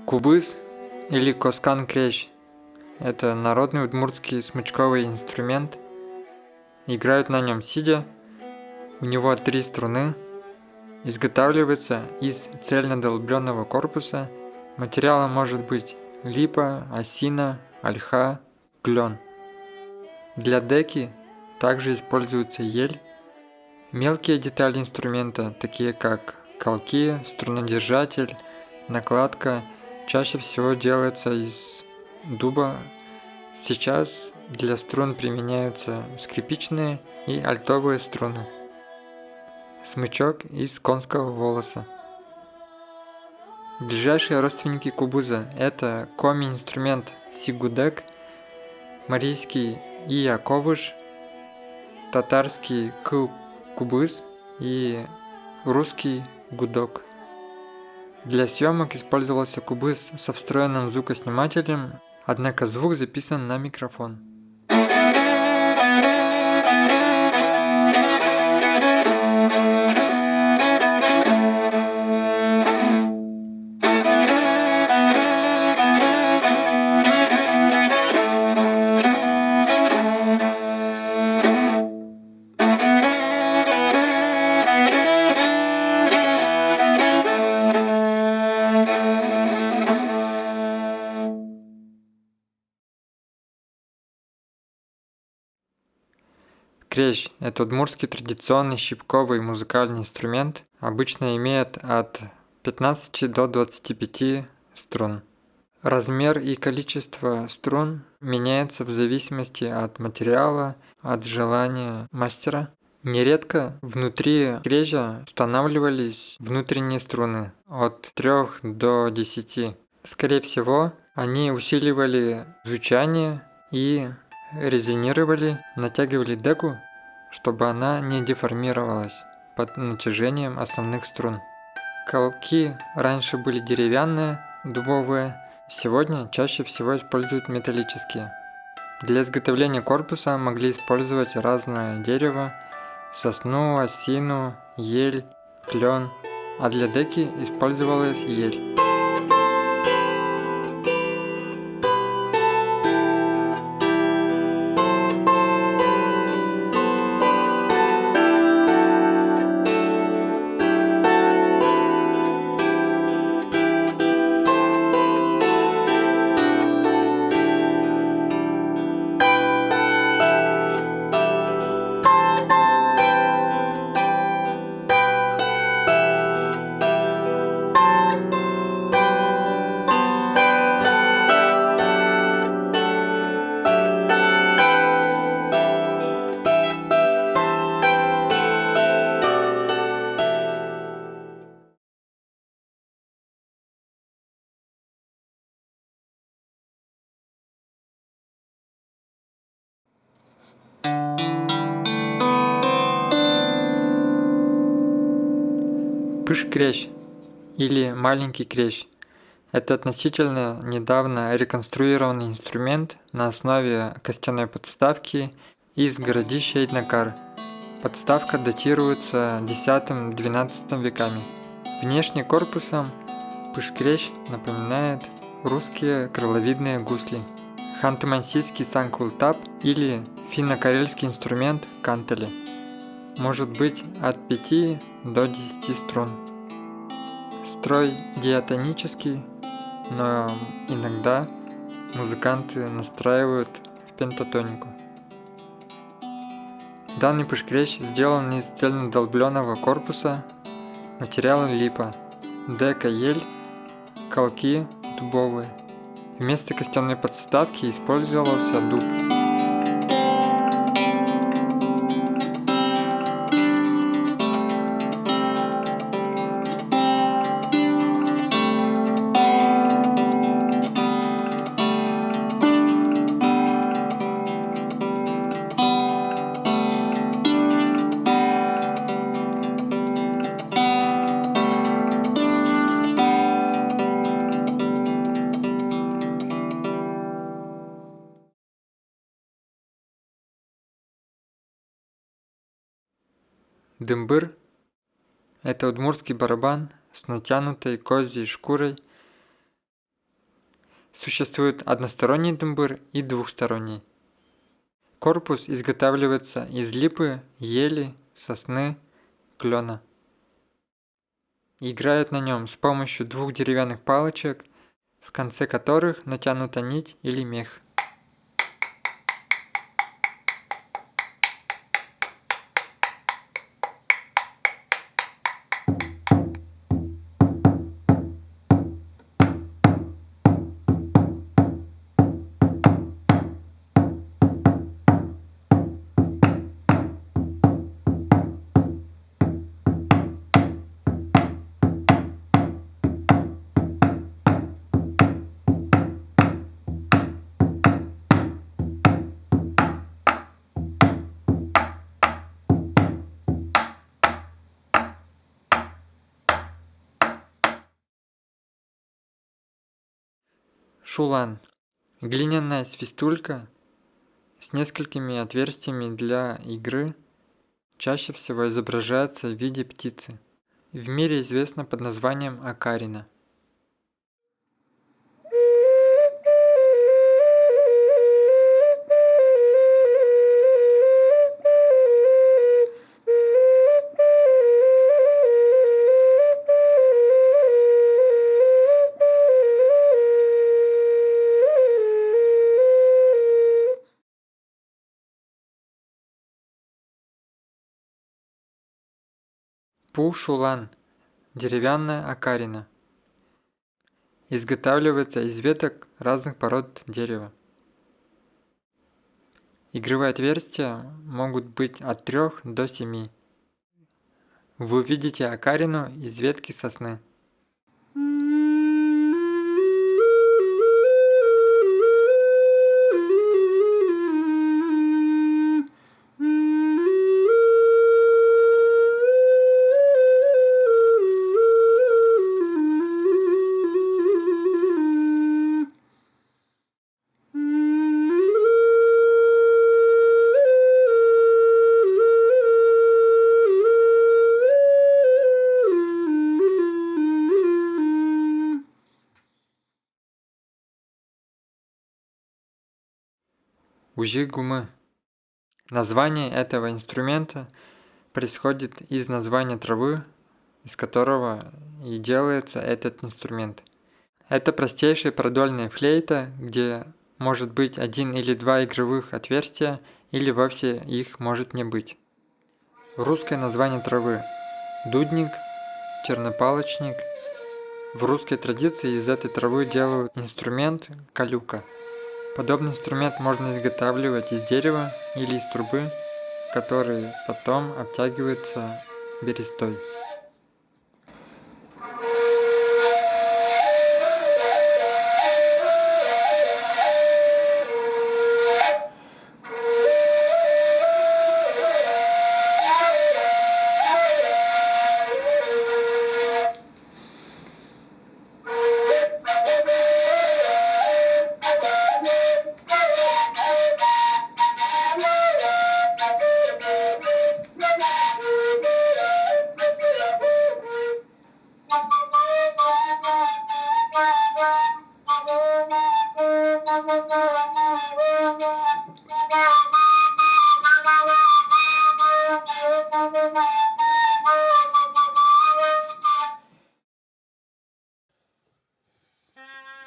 Кубыз или коскан-крещ – это народный удмуртский смычковый инструмент. Играют на нем сидя, у него 3 струны, изготавливается из цельнодолбленного корпуса. Материалом может быть липа, осина, ольха, клен. Для деки также используется ель. Мелкие детали инструмента, такие как колки, струнодержатель, накладка, чаще всего делаются из дуба. Сейчас для струн применяются скрипичные и альтовые струны. Смычок из конского волоса. Ближайшие родственники кубуза – это коми-инструмент сигудек, марийский ияковыш, татарский кубыз и русский гудок. Для съемок использовался кубыз со встроенным звукоснимателем, однако звук записан на микрофон. Крещ – это удмуртский традиционный щипковый музыкальный инструмент, обычно имеет от 15 до 25 струн. Размер и количество струн меняется в зависимости от материала, от желания мастера. Нередко внутри креща устанавливались внутренние струны от 3 до 10. Скорее всего, они усиливали звучание и резонировали, натягивали деку, чтобы она не деформировалась под натяжением основных струн. Колки раньше были деревянные, дубовые, сегодня чаще всего используют металлические. Для изготовления корпуса могли использовать разное дерево, сосну, осину, ель, клен, а для деки использовалась ель. Пыш-крещ или маленький крещ – это относительно недавно реконструированный инструмент на основе костяной подставки из городища Эйднакар. Подставка датируется X-XII веками. Внешне корпусом пыш-крещ напоминает русские крыловидные гусли. Ханты-Мансийский санкултап или финно-карельский инструмент кантели. Может быть от 5 до 10 струн. Строй диатонический, но иногда музыканты настраивают в пентатонику. Данный пыш-крещ сделан из цельнодолбленного корпуса, материал липа, дека ель, колки дубовые. Вместо костяной подставки использовался дуб. Дымбыр – это удмуртский барабан с натянутой козьей шкурой. Существует односторонний тумбур и двухсторонний. Корпус изготавливается из липы, ели, сосны, клена. Играют на нем с помощью двух деревянных палочек, в конце которых натянута нить или мех. Шулан – глиняная свистулька с несколькими отверстиями для игры, чаще всего изображается в виде птицы. В мире известна под названием окарина. Пу-шулан – деревянная окарина. Изготавливается из веток разных пород дерева. Игровые отверстия могут быть от 3 до 7. Вы увидите окарину из ветки сосны. Ужи-гумы. Название этого инструмента происходит из названия травы, из которого и делается этот инструмент. Это простейшая продольная флейта, где может быть 1 или 2 игровых отверстия, или вовсе их может не быть. Русское название травы – дудник, чернопалочник. В русской традиции из этой травы делают инструмент калюка. Подобный инструмент можно изготавливать из дерева или из трубы, который потом обтягивается берестой.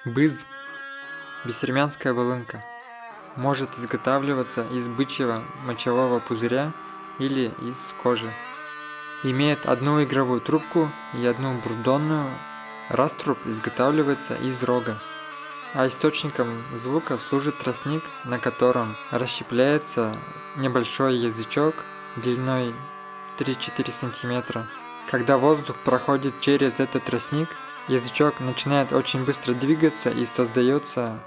Быз – бесстремянская волынка. Может изготавливаться из бычьего мочевого пузыря или из кожи. Имеет одну игровую трубку и одну бурдонную. Раструб изготавливается из рога. А источником звука служит тростник, на котором расщепляется небольшой язычок длиной 3-4 см. Когда воздух проходит через этот тростник, язычок начинает очень быстро двигаться и создается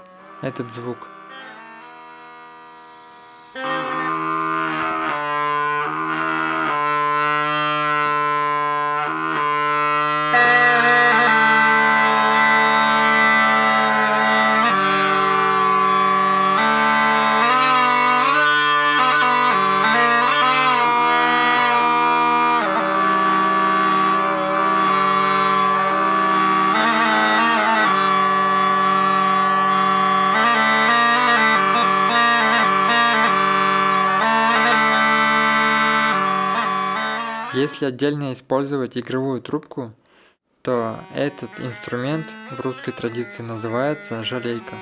этот звук. Если отдельно использовать игровую трубку, то этот инструмент в русской традиции называется жалейка.